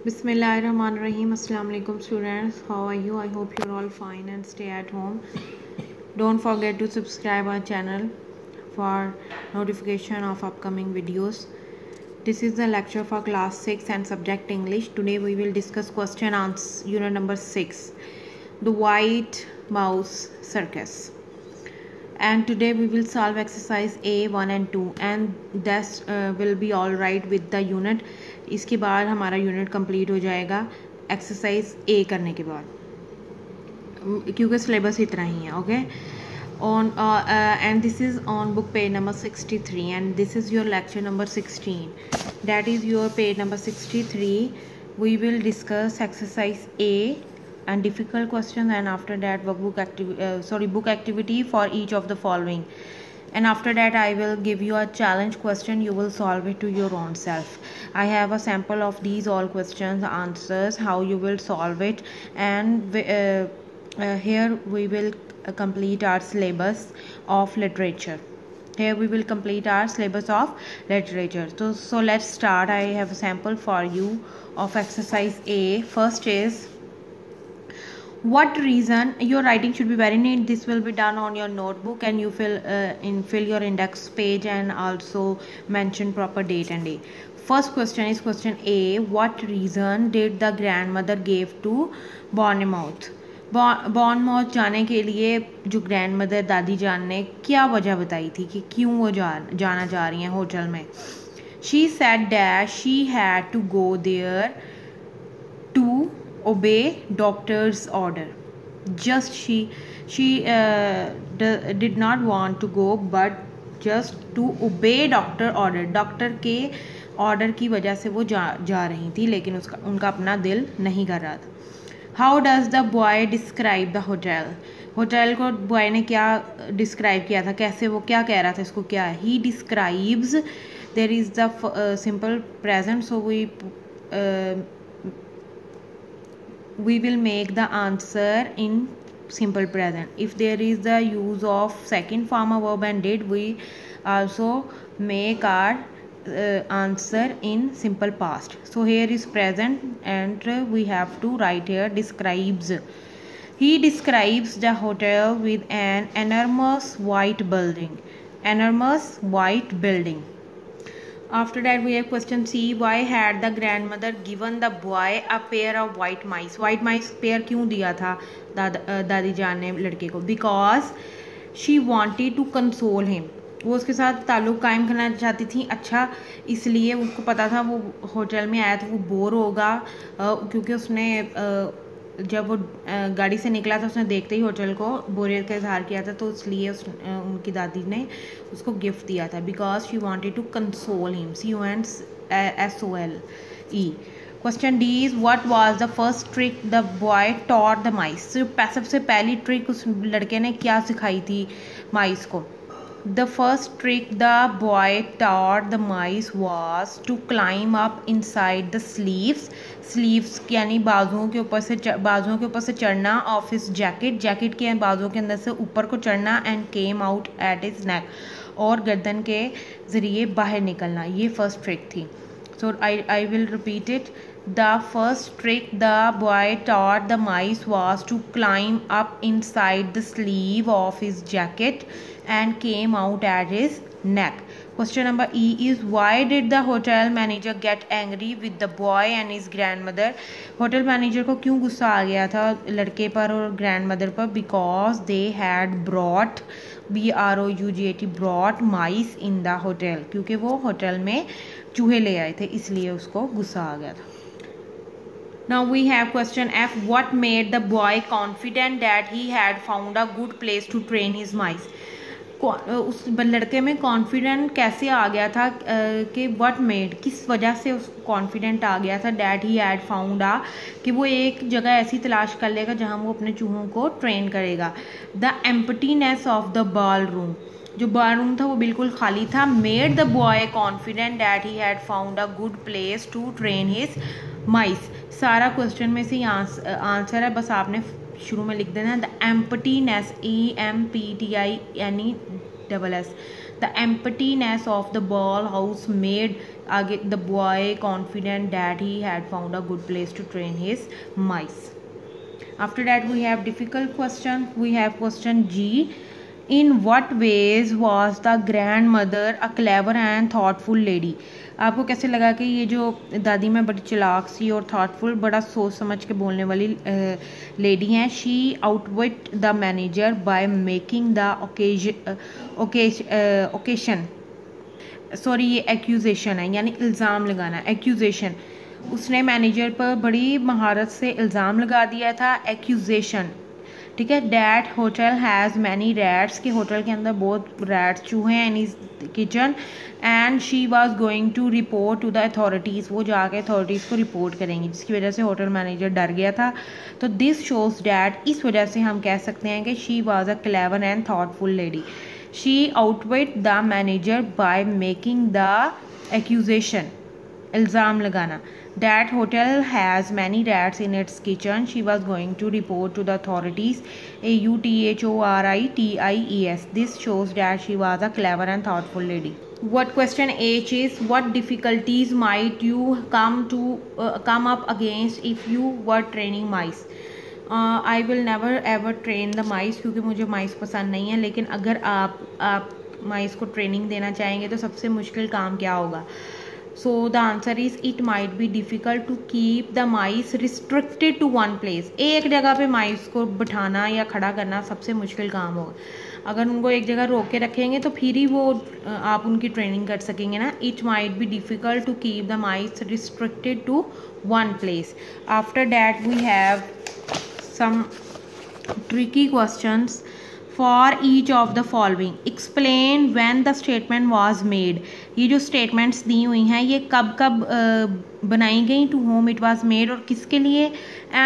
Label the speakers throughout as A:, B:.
A: Bismillahirrahmanirrahim. Assalamu alaikum students. How are you? I hope you're all fine and stay at home. Don't forget to subscribe our channel for notification of upcoming videos. This is the lecture for class 6 and subject English. Today we will discuss question answer unit number 6, the White Mouse Circus. And today we will solve exercise A1 and 2 and that will be all right with the unit. इसके बाद हमारा unit complete हो जाएगा exercise ए करने के बाद, क्योंकि syllabus इतना ही है. Okay on and this is on book page number 63 and this is your lecture number 16, that is your page number 63. We will discuss exercise A and difficult questions, and after that book activity for each of the following, and after that I will give you a challenge question. You will solve it to your own self. I have a sample of these all questions answers, how you will solve it, and here we will complete our syllabus of literature. Here we will complete our syllabus of literature. So let's start. I have a sample for you of exercise A. First is, what reason, your writing should be very neat. This will be done on your notebook, and you fill your index page and also mention proper date and day. First question is question A. What reason did the grandmother gave to Bournemouth? Bournemouth जाने के लिए जो grand mother दादी जान ने क्या वजह बताई थी कि क्यों वो जाना चाह रही हैं होटल में. She said that she had to go there to obey doctor's order. Just she did not want to go, but just to obey doctor order. Doctor के ऑर्डर की वजह से वो जा रही थी, लेकिन उनका अपना दिल नहीं कर रहा था. How does the boy describe the hotel? Hotel को बॉय ने क्या डिस्क्राइब किया था, कैसे, वो क्या कह रहा था, इसको क्या है. He describes, there is the simple present, so we will make the answer in simple present. If there is the use of second form of verb and did, we also make our answer in simple past. So here is present and we have to write here describes. He describes the hotel with an enormous white building. Enormous white building. After that we have question C. Why had the grandmother given the boy a pair of white mice? White mice pair क्यों दिया था दादी जान ने लड़के को? Because she wanted to console him. वो उसके साथ ताल्लुक़ कायम करना चाहती थी. अच्छा, इसलिए उसको पता था वो होटल में आया तो वो बोर होगा, क्योंकि उसने जब वो गाड़ी से निकला था उसने देखते ही होटल को बोरियत का इजहार किया था, तो इसलिए उनकी दादी ने उसको गिफ्ट दिया था. Because she wanted to console him. CONSOLE. Question D is, what was the first trick the boy taught the mice? सबसे पहली ट्रिक उस लड़के ने क्या सिखाई थी माइस को? The first trick the boy taught the mice was to climb up inside the sleeves. Sleeves यानी बाजुओं के ऊपर से चढ़ना of his jacket. जैकेट के बाजुओं के अंदर से ऊपर को चढ़ना. and came out at his neck. और गर्दन के ज़रिए बाहर निकलना. ये फर्स्ट ट्रिक थी. So I will repeat it. The first trick the boy taught the mice was to climb up inside the sleeve of his jacket and came out at his neck. Question number E is, why did the hotel manager get angry with the boy and his grandmother? Hotel manager को क्यों गुस्सा आ गया था लड़के पर और grandmother पर? Because they had brought BROUGHT brought mice in the hotel. क्योंकि वो होटल में चूहे ले आए थे, इसलिए उसको गुस्सा आ गया था. Now we have question F. What made the boy confident that he had found a good place to train his mice? उस लड़के में कॉन्फिडेंट कैसे आ गया था कि what made, किस वजह से उस कॉन्फिडेंट आ गया था that he had found a, कि वो एक जगह ऐसी तलाश कर लेगा जहाँ वो अपने चूहों को ट्रेन करेगा. The emptiness of the ballroom, जो बाथरूम था वो बिल्कुल खाली था. Made the boy confident that he had found a good place to train his mice. सारा क्वेश्चन में से आंसर है, बस आपने शुरू में लिख देना. The emptiness, EMPTINESS, the emptiness of the ball house made आगे the boy confident that he had found a good place to train his mice. After that we have difficult question. We have question G. In what ways was the grandmother a clever and thoughtful lady? आपको कैसे लगा कि ये जो दादी में बड़ी चालाक सी और thoughtful, बड़ा सोच समझ के बोलने वाली लेडी हैं. She outwit the manager by making the occasion sorry ये एक्यूजेशन है, यानी इल्ज़ाम लगाना. एक्यूजेशन, उसने मैनेजर पर बड़ी महारत से इल्ज़ाम लगा दिया था. एक्यूजेशन, ठीक है. That hotel has many rats, के होटल के अंदर बहुत रैट्स चूहे हैं in is kitchen. And she was going to report to the authorities, वो जाके अथॉरिटीज़ को रिपोर्ट करेंगी, जिसकी वजह से होटल मैनेजर डर गया था. तो दिस शोज डैट, इस वजह से हम कह सकते हैं कि she was a clever and thoughtful lady. She outwit the manager by making the accusation, इल्ज़ाम लगाना. That hotel has many rats in its kitchen. She was going to report to the authorities. AUTHORITIES. This shows that she was a clever and thoughtful lady. What question H is, what difficulties might you come up against if you were training mice? I will never ever train the माइस, क्योंकि मुझे माइस पसंद नहीं है. लेकिन अगर आप माइस को training देना चाहेंगे तो सबसे मुश्किल काम क्या होगा? So the answer is it might be difficult to keep the mice restricted to one place. एक जगह पे माइस को बिठाना या खड़ा करना सबसे मुश्किल काम होगा. अगर उनको एक जगह रोक के रखेंगे तो फिर ही वो आप उनकी ट्रेनिंग कर सकेंगे ना. It might be difficult to keep the mice restricted to one place. After that we have some tricky questions for each of the following. Explain when the statement was made. ये जो statements दी हुई हैं ये कब बनाई गई, to whom it was made और किसके लिए,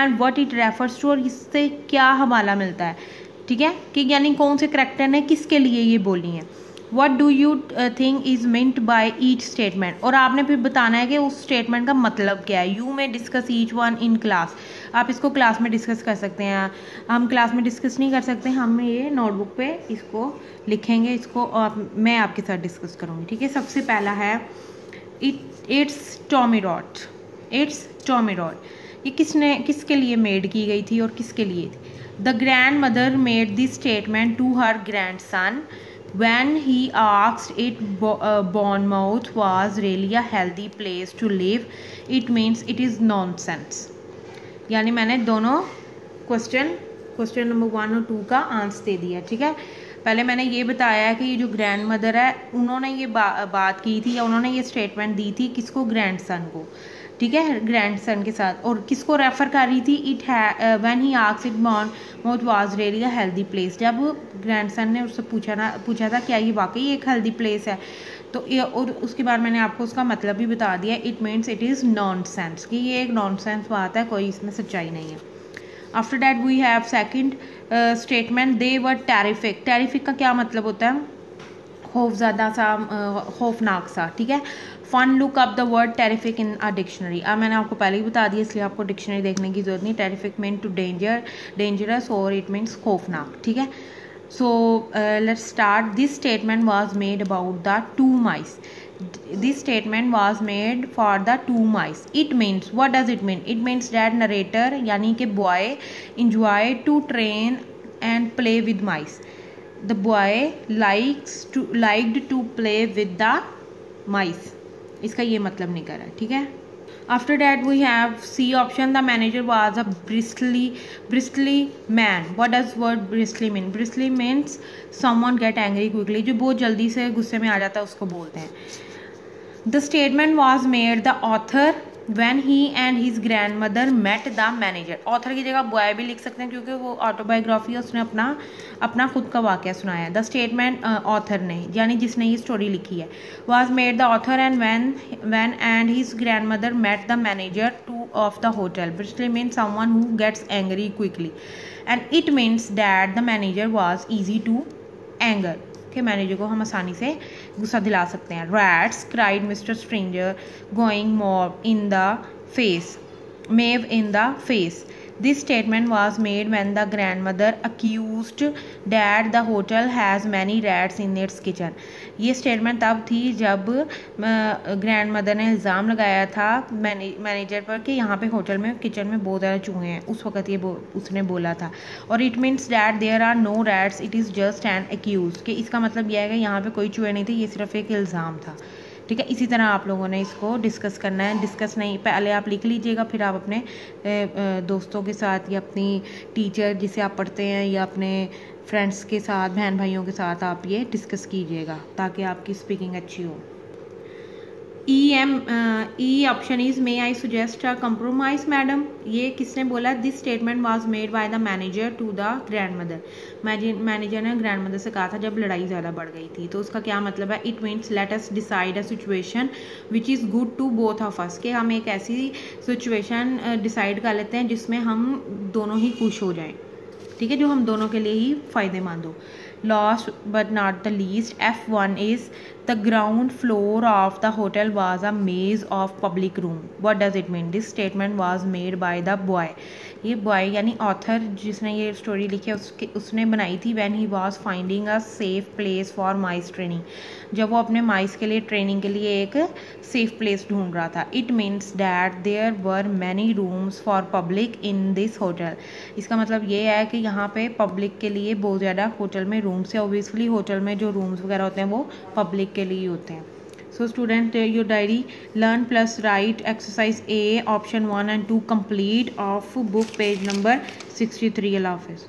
A: and what it refers to और इससे क्या हवाला मिलता है. ठीक है, कि यानी कौन से करेक्टर ने किसके लिए ये बोली हैं. What do you think is meant by each statement, और आपने फिर बताना है कि उस स्टेटमेंट का मतलब क्या है. You may discuss each one in class. आप इसको क्लास में डिस्कस कर सकते हैं. हम क्लास में डिस्कस नहीं कर सकते, हम ये नोटबुक पे इसको लिखेंगे, इसको और मैं आपके साथ डिस्कस करूँगी. ठीक है, सबसे पहला है it's Tommy rod. It's Tommy rod ये किसके लिए मेड की गई थी और किसके लिए थी. The grandmother made this statement to her grandson when he asked it Bournemouth was really a healthy place to live. It means it is nonsense. यानी मैंने दोनों क्वेश्चन नंबर 1 और 2 का आंसर दे दिया. ठीक है, पहले मैंने ये बताया कि ये जो ग्रैंड मदर है उन्होंने ये बात की थी या उन्होंने ये स्टेटमेंट दी थी किसको, ग्रैंड सन को. ठीक है, ग्रैंड सन के साथ. और किसको रेफ़र कर रही थी, it when he asked it Bournemouth was really a healthy place. जब ग्रैंड सन ने उससे पूछा था क्या ये वाकई एक हेल्दी प्लेस है, तो ये और उसके बाद मैंने आपको उसका मतलब भी बता दिया. It means it is nonsense, कि ये एक नॉनसेंस बात है, कोई इसमें सच्चाई नहीं है. After that we have second statement, they were terrific. Terrific का क्या मतलब होता है, खौफज़दा सा, खौफनाक सा. ठीक है, fun look up the word terrific in a dictionary. अब मैंने आपको पहले ही बता दिया, इसलिए आपको डिक्शनरी देखने की जरूरत नहीं. टेरिफिक मीन टू डेंजरस और इट मीन्स खौफनाक. ठीक है, so let's start. This statement was made about the 2 mice. This statement was made for the 2 mice. It means, what does it mean? It means that narrator यानी कि boy enjoyed to train and play with mice. The boy liked to play with the mice. इसका ये मतलब नहीं कर रहा है. ठीक है, after that we have C option. The manager was a bristly man. What does word bristly mean? Bristly means someone get angry quickly, जो बहुत जल्दी से गुस्से में आ जाता है उसको बोलते हैं. The statement was made the author when he and his grandmother met the manager. author की जगह boy भी लिख सकते हैं क्योंकि वो ऑटोबायोग्राफी है, उसने अपना खुद का वाक़या सुनाया है. द स्टेटमेंट ऑथर ने यानी जिसने ये स्टोरी लिखी है, was made the author and when and his grandmother met the manager of the hotel. Bristly means someone who gets angry quickly and it means that the manager was easy to anger. के manager को हम आसानी से गुस्सा दिला सकते हैं. Rats cried Mr. Stranger going mauve in the face. This statement was made when the grand mother accused that the hotel has many rats in its kitchen. ये स्टेटमेंट तब थी जब ग्रैंड मदर ने इल्ज़ाम लगाया था मैनेजर पर कि यहाँ पे होटल में किचन में बहुत ज़्यादा चूहे हैं। उस वक्त ये उसने बोला था। और it means that there are no rats, it is just an excuse, कि इसका मतलब यह है कि यहाँ पे कोई चूहे नहीं थे, ये सिर्फ एक इल्ज़ाम था। ठीक है, इसी तरह आप लोगों ने इसको डिस्कस करना है। डिस्कस नहीं, पहले आप लिख लीजिएगा, फिर आप अपने दोस्तों के साथ या अपनी टीचर जिसे आप पढ़ते हैं या अपने फ्रेंड्स के साथ, बहन भाइयों के साथ आप ये डिस्कस कीजिएगा ताकि आपकी स्पीकिंग अच्छी हो। E option is may I suggest a compromise madam. ये किसने बोला? This statement was made by the manager to the grandmother. Manager ने ग्रैंड मदर से कहा था जब लड़ाई ज़्यादा बढ़ गई थी। तो उसका क्या मतलब है? It means let us decide a situation which is good to both of us, कि हम एक ऐसी सिचुएशन डिसाइड कर लेते हैं जिसमें हम दोनों ही खुश हो जाएं। ठीक है, जो हम दोनों के लिए ही फ़ायदेमंद हो। Last but not the least, F1 is the ground floor of the hotel was a maze of public room. What does it mean? This statement was made by the boy. ये बॉय यानी author जिसने ये story लिखी है उसने बनाई थी when he was finding a safe place for mice training, जब वो अपने माइस के लिए ट्रेनिंग के लिए एक सेफ प्लेस ढूंढ रहा था। It means that there were many rooms for public in this hotel. इसका मतलब ये है कि यहाँ पे पब्लिक के लिए बहुत ज़्यादा होटल में रूम्स है। ओबियसली होटल में जो रूम्स वगैरह होते हैं वो पब्लिक के लिए होते हैं। So student, your diary, learn plus write exercise A option 1 and 2 complete of book page number 63. Allah Hafiz.